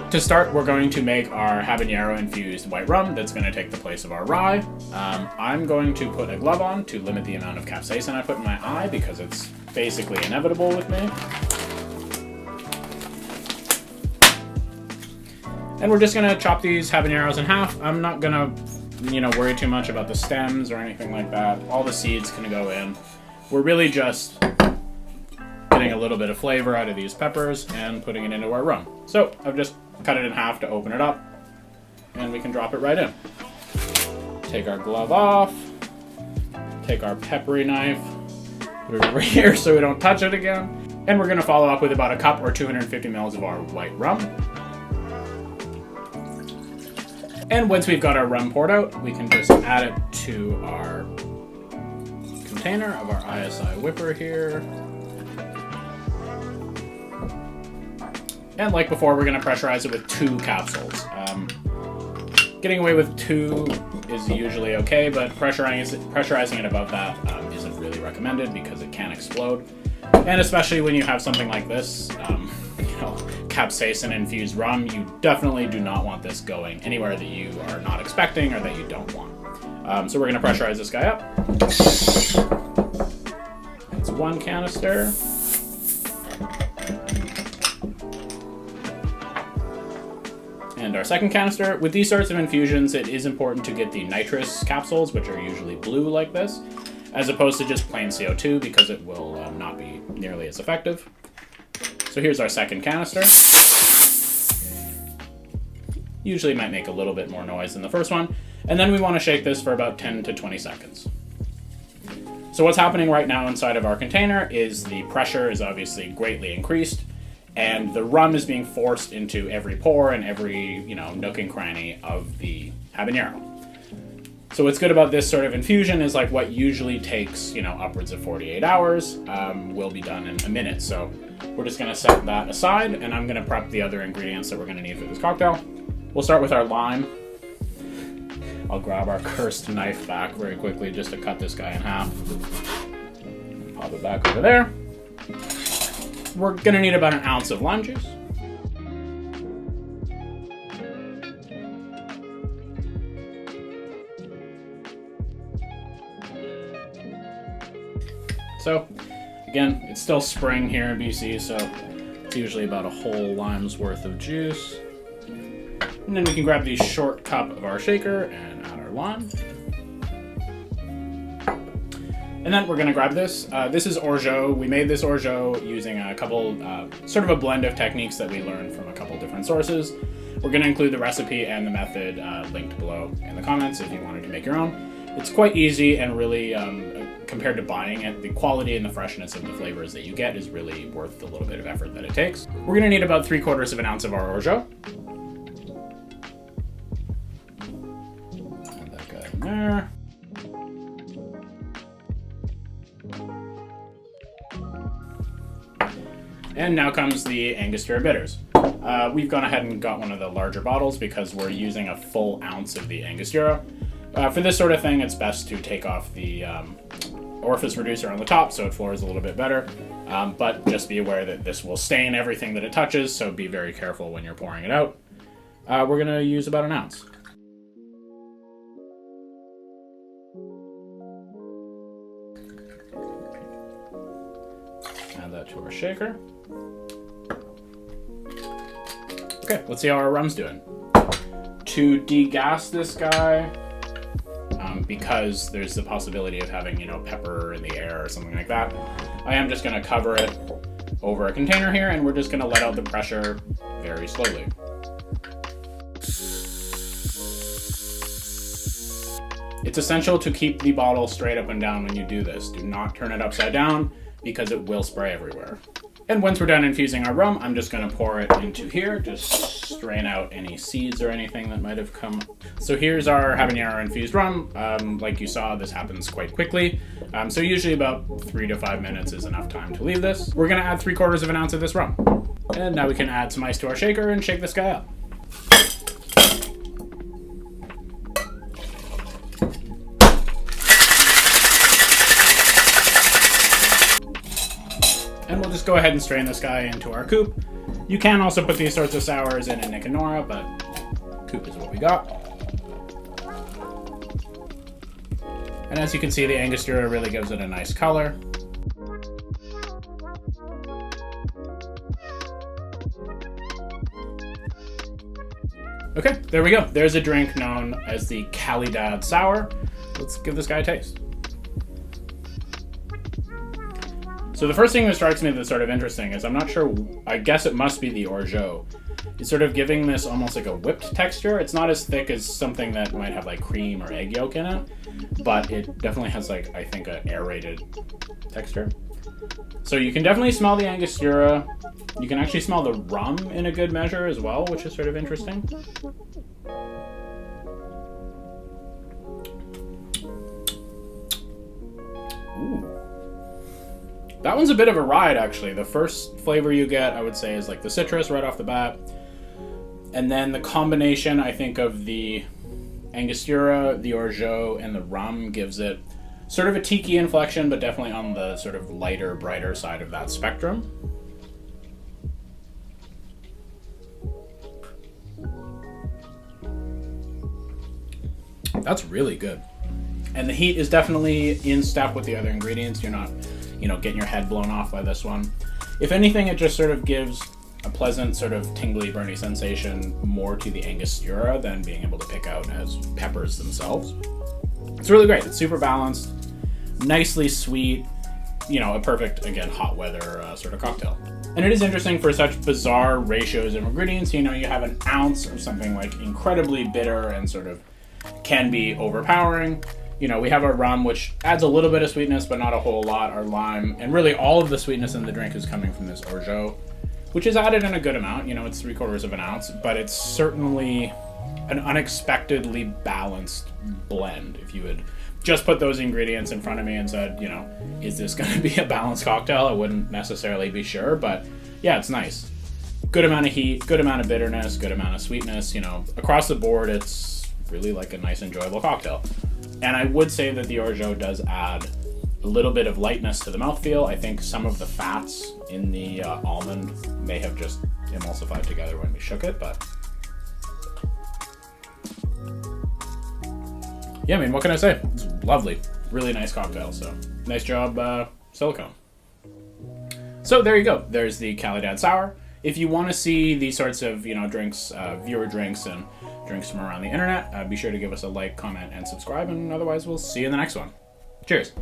So to start, we're going to make our habanero infused white rum that's going to take the place of our rye. I'm going to put a glove on to limit the amount of capsaicin I put in my eye because it's basically inevitable with me. And we're just going to chop these habaneros in half. I'm not going to, worry too much about the stems or anything like that. All the seeds can go in. We're really just getting a little bit of flavor out of these peppers and putting it into our rum. So I've just cut it in half to open it up, and we can drop it right in. Take our glove off, take our peppery knife, put it over here so we don't touch it again, and we're going to follow up with about a cup or 250 mils of our white rum. And once we've got our rum poured out, we can just add it to our container of our ISI whipper here. And like before, we're going to pressurize it with 2 capsules. Getting away with 2 is usually okay, but pressurizing it above that isn't really recommended because it can explode. And especially when you have something like this, capsaicin infused rum, you definitely do not want this going anywhere that you are not expecting or that you don't want. So we're going to pressurize this guy up. That's 1 canister. And our second canister. With these sorts of infusions, it is important to get the nitrous capsules, which are usually blue like this, as opposed to just plain CO2 because it will not be nearly as effective. So here's our second canister. Usually might make a little bit more noise than the first one. And then we want to shake this for about 10 to 20 seconds. So what's happening right now inside of our container is the pressure is obviously greatly increased, and the rum is being forced into every pore and every, nook and cranny of the habanero. So what's good about this sort of infusion is like what usually takes, upwards of 48 hours will be done in a minute. So we're just going to set that aside, and I'm going to prep the other ingredients that we're going to need for this cocktail. We'll start with our lime. I'll grab our cursed knife back very quickly just to cut this guy in half. Pop it back over there. We're going to need about an ounce of lime juice. So, again, it's still spring here in BC, so it's usually about a whole lime's worth of juice. And then we can grab the short cup of our shaker and add our lime. And then we're going to grab this. This is orgeat. We made this orgeat using a couple, sort of a blend of techniques that we learned from a couple different sources. We're going to include the recipe and the method linked below in the comments if you wanted to make your own. It's quite easy and really, compared to buying it, the quality and the freshness of the flavors that you get is really worth the little bit of effort that it takes. We're going to need about 3/4 of an ounce of our orgeat. Add that guy in there. And now comes the Angostura Bitters. We've gone ahead and got one of the larger bottles because we're using a full ounce of the Angostura. For this sort of thing, it's best to take off the orifice reducer on the top so it flows a little bit better. But just be aware that this will stain everything that it touches, so be very careful when you're pouring it out. We're going to use about an ounce. Add that to our shaker. Okay, let's see how our rum's doing. To degas this guy, because there's the possibility of having, pepper in the air or something like that, I am just going to cover it over a container here, and we're just going to let out the pressure very slowly. It's essential to keep the bottle straight up and down when you do this. Do not turn it upside down because it will spray everywhere. And once we're done infusing our rum, I'm just going to pour it into here, just strain out any seeds or anything that might have come. So here's our habanero infused rum. Like you saw, this happens quite quickly. So usually about 3 to 5 minutes is enough time to leave this. We're going to add 3/4 of an ounce of this rum. And now we can add some ice to our shaker and shake this guy up. And we'll just go ahead and strain this guy into our coupe. You can also put these sorts of sours in a Nick and Nora, but coupe is what we got. And as you can see, the Angostura really gives it a nice color. Okay, there we go. There's a drink known as the Calidad Sour. Let's give this guy a taste. So the first thing that strikes me that's sort of interesting is I'm not sure, I guess it must be the orgeat. It's sort of giving this almost like a whipped texture. It's not as thick as something that might have like cream or egg yolk in it, but it definitely has like, I think, an aerated texture. So you can definitely smell the Angostura. You can actually smell the rum in a good measure as well, which is sort of interesting. Ooh. That one's a bit of a ride, actually. The first flavor you get, I would say, is like the citrus right off the bat. And then the combination, I think, of the Angostura, the orgeat, and the rum gives it sort of a tiki inflection, but definitely on the sort of lighter, brighter side of that spectrum. That's really good. And the heat is definitely in step with the other ingredients. You're not, getting your head blown off by this one. If anything, it just sort of gives a pleasant sort of tingly, burny sensation more to the Angostura than being able to pick out as peppers themselves. It's really great. It's super balanced, nicely sweet, a perfect, again, hot weather sort of cocktail. And it is interesting for such bizarre ratios of ingredients. You have an ounce of something like incredibly bitter and sort of can be overpowering. We have our rum, which adds a little bit of sweetness, but not a whole lot, our lime, and really all of the sweetness in the drink is coming from this orgeat, which is added in a good amount. It's 3/4 of an ounce, but it's certainly an unexpectedly balanced blend. If you had just put those ingredients in front of me and said, is this going to be a balanced cocktail? I wouldn't necessarily be sure, but yeah, it's nice. Good amount of heat, good amount of bitterness, good amount of sweetness. Across the board, it's really like a nice, enjoyable cocktail. And I would say that the orgeat does add a little bit of lightness to the mouthfeel. I think some of the fats in the almond may have just emulsified together when we shook it, but yeah, what can I say? It's lovely. Really nice cocktail, so nice job, Silicone. So there you go. There's the Calidad Sour. If you want to see these sorts of, drinks, viewer drinks and drinks from around the internet, be sure to give us a like, comment, and subscribe, and otherwise we'll see you in the next one. Cheers.